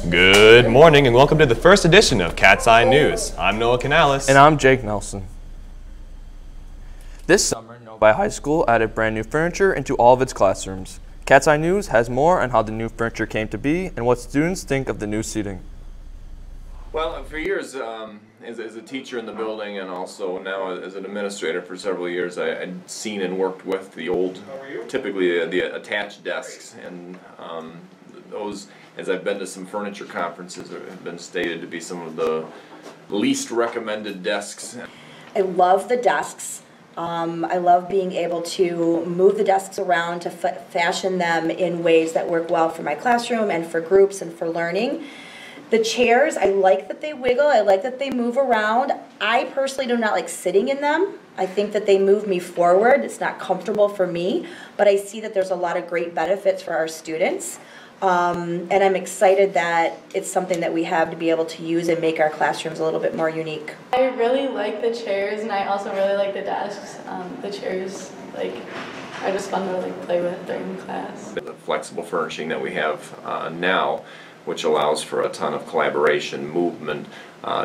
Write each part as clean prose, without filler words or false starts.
Good morning and welcome to the first edition of Cat's Eye News. I'm Noah Canales. And I'm Jake Nelson. This summer, Novi High School added brand new furniture into all of its classrooms. Cat's Eye News has more on how the new furniture came to be and what students think of the new seating. Well, for years, as a teacher in the building and also now as an administrator for several years, I'd seen and worked with the old, typically the attached desks, and those, as I've been to some furniture conferences, have been stated to be some of the least recommended desks. I love the desks. I love being able to move the desks around to fashion them in ways that work well for my classroom and for groups and for learning. The chairs, I like that they wiggle, I like that they move around. I personally do not like sitting in them. I think that they move me forward. It's not comfortable for me, but I see that there's a lot of great benefits for our students. And I'm excited that it's something that we have to be able to use and make our classrooms a little bit more unique. I really like the chairs, and I also really like the desks. The chairs are just fun to play with during class. The flexible furnishing that we have now, which allows for a ton of collaboration, movement,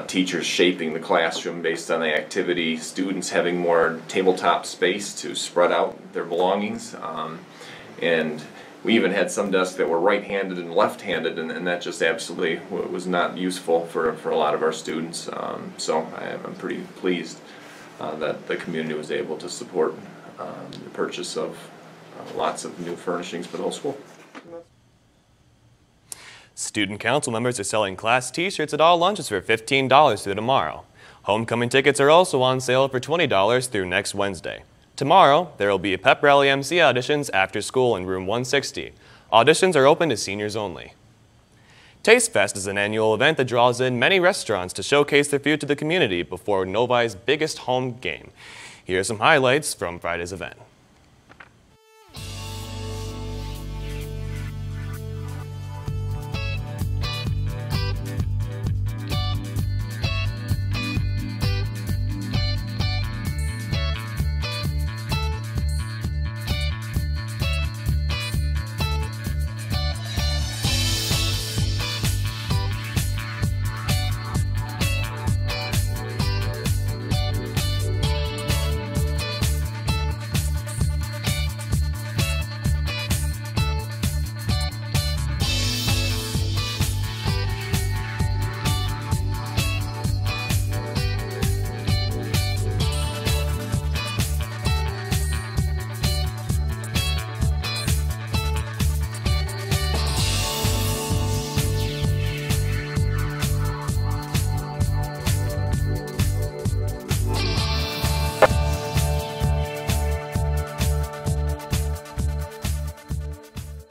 teachers shaping the classroom based on the activity, students having more tabletop space to spread out their belongings, and we even had some desks that were right-handed and left-handed, and that just absolutely was not useful for a lot of our students. So I'm pretty pleased that the community was able to support the purchase of lots of new furnishings for the whole school. Student council members are selling class t-shirts at all lunches for $15 through tomorrow. Homecoming tickets are also on sale for $20 through next Wednesday. Tomorrow, there will be a pep rally MC auditions after school in room 160. Auditions are open to seniors only. Taste Fest is an annual event that draws in many restaurants to showcase their food to the community before Novi's biggest home game. Here are some highlights from Friday's event.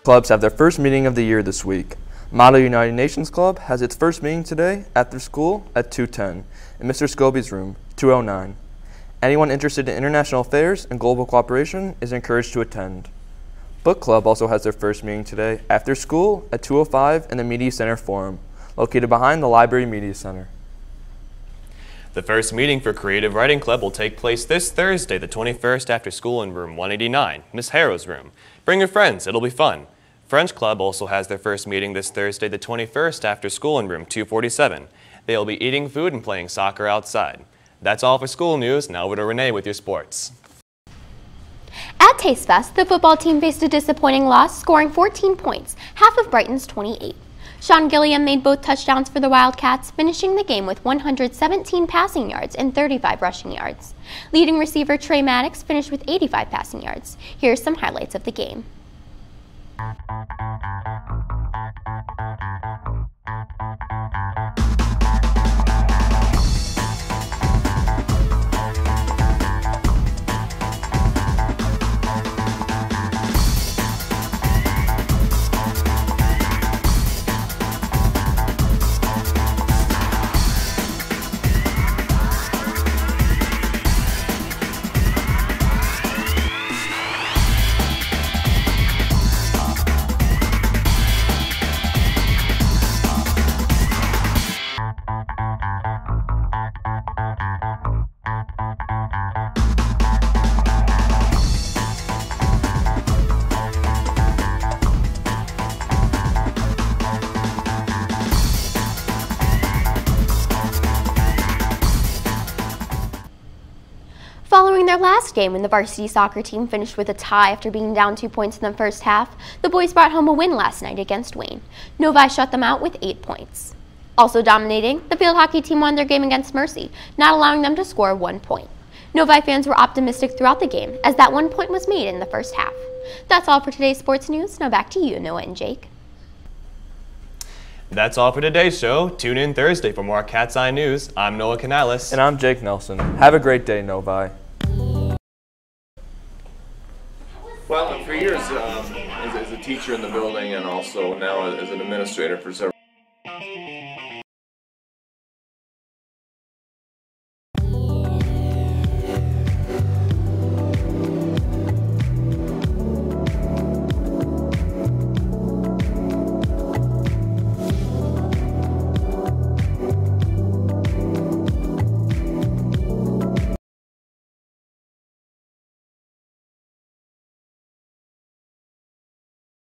Clubs have their first meeting of the year this week. Model United Nations Club has its first meeting today after school at 2:10 in Mr. Scobie's room, 209. Anyone interested in international affairs and global cooperation is encouraged to attend. Book Club also has their first meeting today after school at 2:05 in the Media Center Forum, located behind the Library Media Center. The first meeting for Creative Writing Club will take place this Thursday, the 21st, after school in room 189, Miss Harrow's room. Bring your friends, it'll be fun. French Club also has their first meeting this Thursday, the 21st, after school in room 247. They'll be eating food and playing soccer outside. That's all for school news. Now over to Renee with your sports. At Taste Fest, the football team faced a disappointing loss, scoring 14 points, half of Brighton's 28. Sean Gilliam made both touchdowns for the Wildcats, finishing the game with 117 passing yards and 35 rushing yards. Leading receiver Trey Maddox finished with 85 passing yards. Here are some highlights of the game. their last game, when the varsity soccer team finished with a tie after being down 2 points in the first half, the boys brought home a win last night against Wayne. Novi shut them out with 8 points. Also dominating, the field hockey team won their game against Mercy, not allowing them to score 1 point. Novi fans were optimistic throughout the game, as that 1 point was made in the first half. That's all for today's sports news. Now back to you, Noah and Jake. That's all for today's show. Tune in Thursday for more Cat's Eye News. I'm Noah Canales. And I'm Jake Nelson. Have a great day, Novi. Well, for years, as a teacher in the building and also now as an administrator for several